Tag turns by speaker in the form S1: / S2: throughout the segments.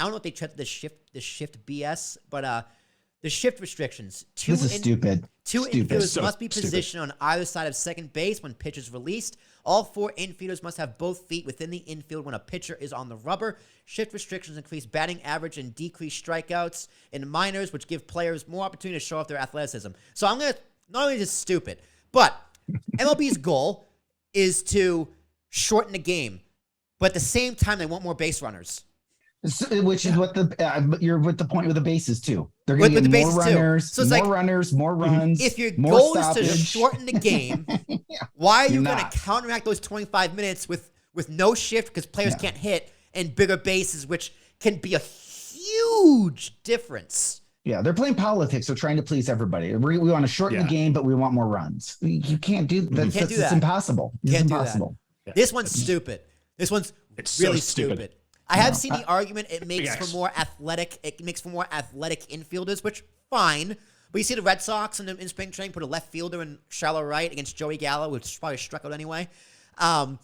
S1: I don't know if they tried the shift BS, but the shift restrictions.
S2: This is stupid.
S1: Two infielders must be positioned on either side of second base when pitch is released. All 4 infielders must have both feet within the infield when a pitcher is on the rubber. Shift restrictions increase batting average and decrease strikeouts in minors, which give players more opportunity to show off their athleticism. So I'm going to, not only is this stupid, but MLB's goal is to shorten the game. But at the same time, they want more base runners.
S2: Which is what you're with the point with the bases too. They're going to get more runners, so more runners, more runs.
S1: If your goal is to shorten the game, why are you going to counteract those 25 minutes with no shift because players can't hit and bigger bases, which can be a huge difference?
S2: Yeah, they're playing politics. They're trying to please everybody. We want to shorten the game, but we want more runs. You can't do that. It's impossible. It's impossible.
S1: This one's stupid. This one's really stupid. I have seen the argument it makes for more athletic. It makes for more athletic infielders, which fine. But you see the Red Sox in spring training put a left fielder in shallow right against Joey Gallo, which probably struck out anyway. But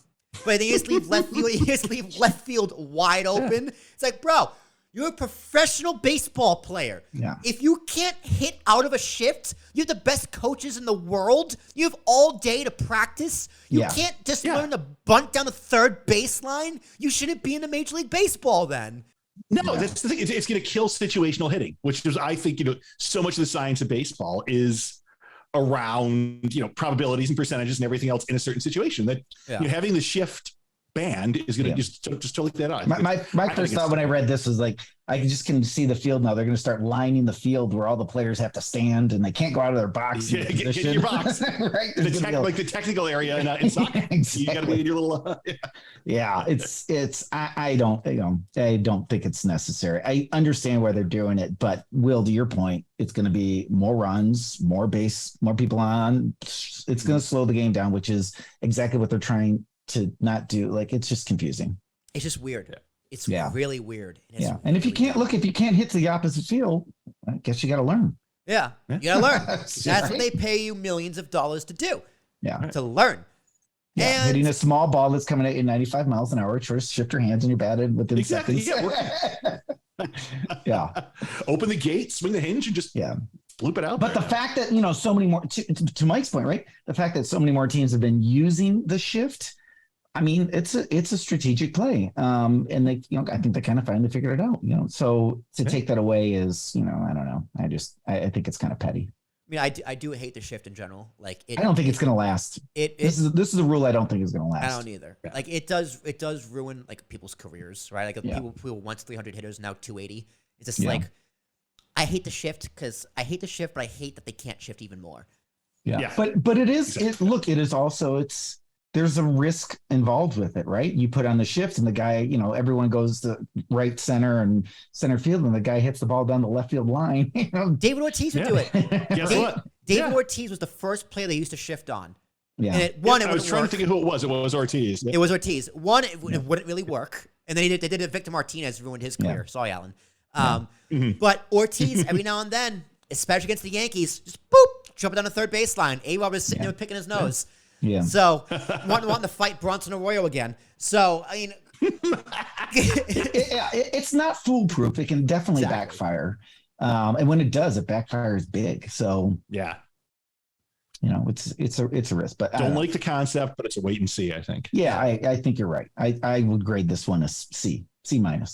S1: they just leave left field. You just leave left field wide open. It's like, bro, you're a professional baseball player.
S2: Yeah.
S1: If you can't hit out of a shift, you have the best coaches in the world. You have all day to practice. You can't just learn to bunt down the third baseline. You shouldn't be in the Major League Baseball then.
S3: No, that's the thing. It's going to kill situational hitting, which is, I think, so much of the science of baseball is around, probabilities and percentages and everything else in a certain situation. That having the shift banned is going to just totally that out.
S2: My first thought when I read this was like, I can see the field now. They're going to start lining the field where all the players have to stand and they can't go out of their box.
S3: Get your box, right? Like the technical area in soccer. Exactly. You got to be in your little.
S2: It's. I don't think it's necessary. I understand why they're doing it, but Will, to your point, it's going to be more runs, more base, more people on. It's going to slow the game down, which is exactly what they're trying to not do. Like, it's just confusing.
S1: It's just weird. It's really weird.
S2: And if you can't hit to the opposite field, I guess you got to learn.
S1: Yeah, you got to learn. That's what they pay you millions of dollars to do.
S2: Yeah,
S1: to learn.
S2: Yeah, and hitting a small ball that's coming at you 95 miles an hour, just shift your hands and you're batted within seconds. Yeah.
S3: Open the gate, swing the hinge, and just loop it out.
S2: But the fact that so many more, to Mike's point, right? The fact that so many more teams have been using the shift. I mean, it's a strategic play, and they, I think they kind of finally figured it out. So to take that away is, I don't know. I think it's kind of petty.
S1: I mean, I do hate the shift in general. Like, I
S2: don't think it's going to last. This is a rule I don't think is going to last.
S1: I don't either. Yeah. Like, it does ruin like people's careers, right? Like people once 300 hitters, now 280. It's just like, I hate the shift because I hate the shift, but I hate that they can't shift even more.
S2: Yeah. But it is. It is also there's a risk involved with it, right? You put on the shift and the guy, everyone goes to right center and center field and the guy hits the ball down the left field line.
S1: David Ortiz would do it.
S3: Guess what?
S1: David Ortiz was the first player they used to shift on.
S2: Yeah.
S1: And
S3: I was trying to think of who it was. It was Ortiz.
S1: It was Ortiz. One, it wouldn't really work. And then they did it. Victor Martinez ruined his career. Sorry, Alan. But Ortiz, every now and then, especially against the Yankees, just boop, jump down the third baseline. A-Rob was sitting there picking his nose.
S2: Yeah.
S1: So wanting to fight Bronson Arroyo again. So I mean,
S2: it's not foolproof. It can definitely backfire, and when it does, it backfires big. So it's a risk. But
S3: don't like the concept, but it's a wait and see. I think.
S2: Yeah, I think you're right. I would grade this one as C minus.